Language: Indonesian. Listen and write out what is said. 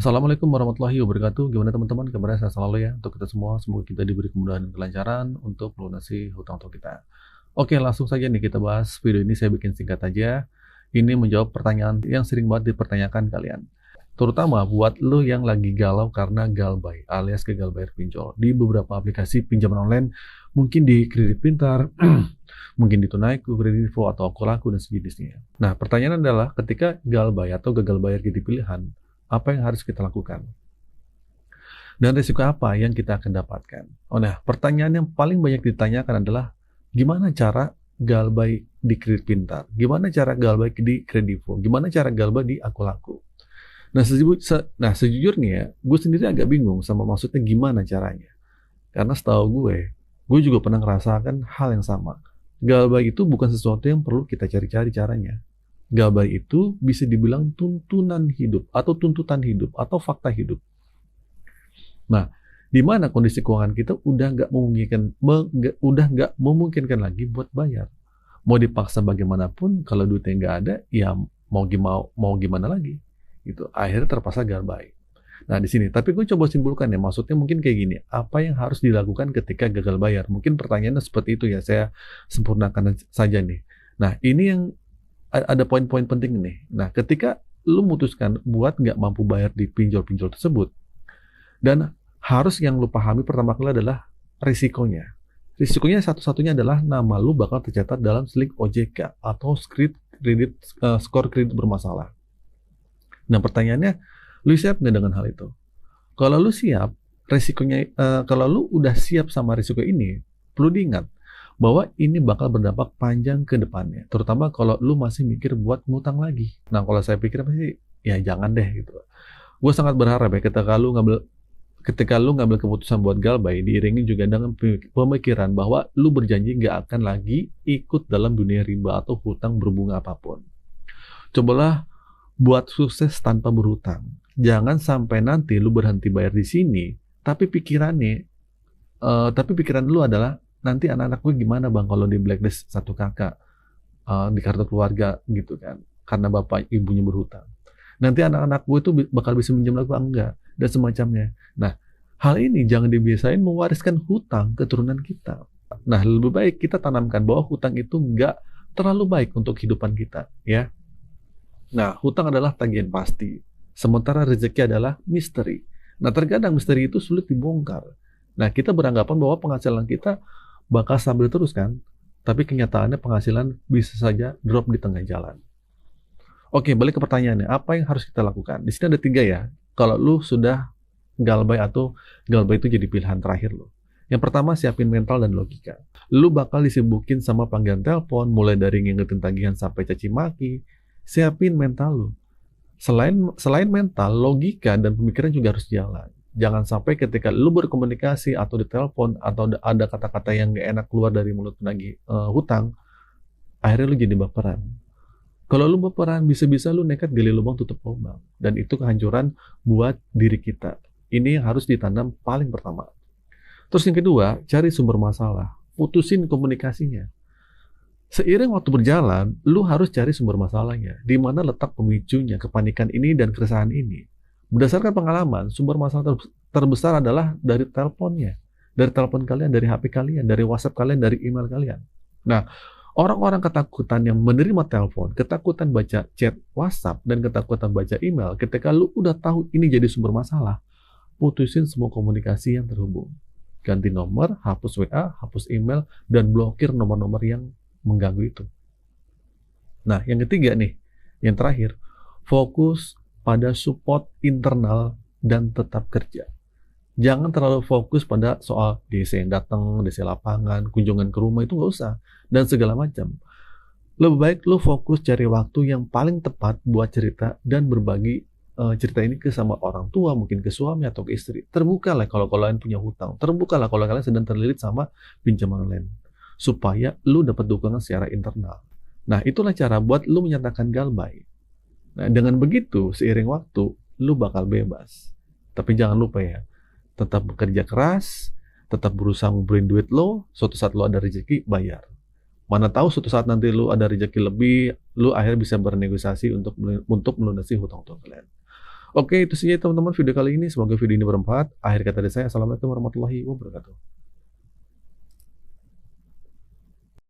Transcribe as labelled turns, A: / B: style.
A: Assalamualaikum warahmatullahi wabarakatuh. Gimana teman-teman? Kabarnya sehat selalu ya untuk kita semua. Semoga kita diberi kemudahan dan kelancaran untuk melunasi hutang-hutang kita. Oke, langsung saja nih kita bahas. Video ini saya bikin singkat aja. Ini menjawab pertanyaan yang sering banget dipertanyakan kalian. Terutama buat lo yang lagi galau karena galbay alias gagal bayar pinjol di beberapa aplikasi pinjaman online, mungkin di Kredit Pintar, mungkin di Tunaiku, Kredivo, atau Akulaku dan sejenisnya. Nah, pertanyaan adalah ketika galbay atau gagal bayar jadi pilihan, apa yang harus kita lakukan? Dan risiko apa yang kita akan dapatkan? Nah, pertanyaan yang paling banyak ditanyakan adalah gimana cara galbay di Kredit Pintar? Gimana cara galbay di Kredivo? Gimana cara galbay di Akulaku? Nah, sejujurnya gue sendiri agak bingung sama maksudnya gimana caranya. Karena setahu gue juga pernah ngerasakan hal yang sama. Galbay itu bukan sesuatu yang perlu kita cari-cari caranya. Galbay itu bisa dibilang tuntunan hidup atau tuntutan hidup atau fakta hidup. Nah, di mana kondisi keuangan kita udah nggak memungkinkan lagi buat bayar. Mau dipaksa bagaimanapun, kalau duitnya nggak ada, ya mau gimana lagi. Gitu. Akhirnya terpaksa galbay. Nah, di sini. Tapi gue coba simpulkan ya, maksudnya mungkin kayak gini. Apa yang harus dilakukan ketika gagal bayar? Mungkin pertanyaannya seperti itu ya. Saya sempurnakan saja nih. Nah, ini yang ada poin-poin penting nih. Nah, ketika lu memutuskan buat nggak mampu bayar di pinjol-pinjol tersebut, dan harus yang lu pahami pertama kali adalah risikonya. Risikonya satu-satunya adalah nama lu bakal tercatat dalam slip OJK atau skor kredit bermasalah. Nah, pertanyaannya, lu siap nggak dengan hal itu? Kalau lu siap, kalau lu udah siap sama risiko ini, perlu diingat bahwa ini bakal berdampak panjang ke depannya. Terutama kalau lu masih mikir buat ngutang lagi. Nah, kalau saya pikir pasti, ya jangan deh gitu. Gue sangat berharap ya ketika lu ngambil keputusan buat galbay, diiringi juga dengan pemikiran bahwa lu berjanji nggak akan lagi ikut dalam dunia riba atau hutang berbunga apapun. Cobalah buat sukses tanpa berhutang. Jangan sampai nanti lu berhenti bayar di sini, tapi pikiran lu adalah nanti anak-anak gue gimana bang kalau di blacklist satu kakak di kartu keluarga gitu kan, karena bapak ibunya berhutang. Nanti anak-anak gue tuh bakal bisa minjem lagi enggak dan semacamnya. Nah, hal ini jangan dibiasain mewariskan hutang keturunan kita. Nah, lebih baik kita tanamkan bahwa hutang itu enggak terlalu baik untuk kehidupan kita, ya. Nah, hutang adalah tagihan pasti, sementara rezeki adalah misteri. Nah, terkadang misteri itu sulit dibongkar. Nah, kita beranggapan bahwa penghasilan kita bakal stabil terus kan, tapi kenyataannya penghasilan bisa saja drop di tengah jalan. Oke, balik ke pertanyaannya, apa yang harus kita lakukan? Di sini ada 3 ya, kalau lu sudah galbay atau galbay itu jadi pilihan terakhir lu. Yang pertama, siapin mental dan logika. Lu bakal disibukin sama panggilan telepon, mulai dari ngingetin tagihan sampai caci maki. Siapin mental lu. Selain mental, logika dan pemikiran juga harus jalan. Jangan sampai ketika lu berkomunikasi atau di telepon atau ada kata-kata yang gak enak keluar dari mulut penagih hutang, akhirnya lu jadi baperan. Kalau lu baperan, bisa-bisa lu nekat gali lubang tutup lubang, dan itu kehancuran buat diri kita. Ini yang harus ditanam paling pertama. Terus yang kedua, cari sumber masalah, putusin komunikasinya. Seiring waktu berjalan, lu harus cari sumber masalahnya, di mana letak pemicunya, kepanikan ini dan keresahan ini. Berdasarkan pengalaman, sumber masalah terbesar adalah dari teleponnya, dari telepon kalian, dari HP kalian, dari WhatsApp kalian, dari email kalian. Nah, orang-orang ketakutan yang menerima telepon, ketakutan baca chat WhatsApp, dan ketakutan baca email, ketika lu udah tahu ini jadi sumber masalah, putusin semua komunikasi yang terhubung. Ganti nomor, hapus WA, hapus email, dan blokir nomor-nomor yang mengganggu itu. Nah, yang ketiga nih, yang terakhir, fokus pada support internal dan tetap kerja. Jangan terlalu fokus pada soal DC yang datang, DC lapangan, kunjungan ke rumah, itu nggak usah, dan segala macam. Lebih baik lu fokus cari waktu yang paling tepat buat cerita dan berbagi cerita ini ke sama orang tua, mungkin ke suami atau ke istri. Terbukalah kalau kalian punya hutang, terbukalah kalau kalian sedang terlilit sama pinjaman online, supaya lu dapat dukungan secara internal. Nah, itulah cara buat lu menyatakan galbay. Nah, dengan begitu, seiring waktu, lu bakal bebas. Tapi jangan lupa ya, tetap bekerja keras, tetap berusaha ngumpulin duit lo, suatu saat lo ada rezeki, bayar. Mana tahu suatu saat nanti lu ada rezeki lebih, lu akhirnya bisa bernegosiasi untuk melunasi hutang-hutang kalian. Oke, itu saja teman-teman video kali ini. Semoga video ini bermanfaat. Akhir kata dari saya, assalamualaikum warahmatullahi wabarakatuh.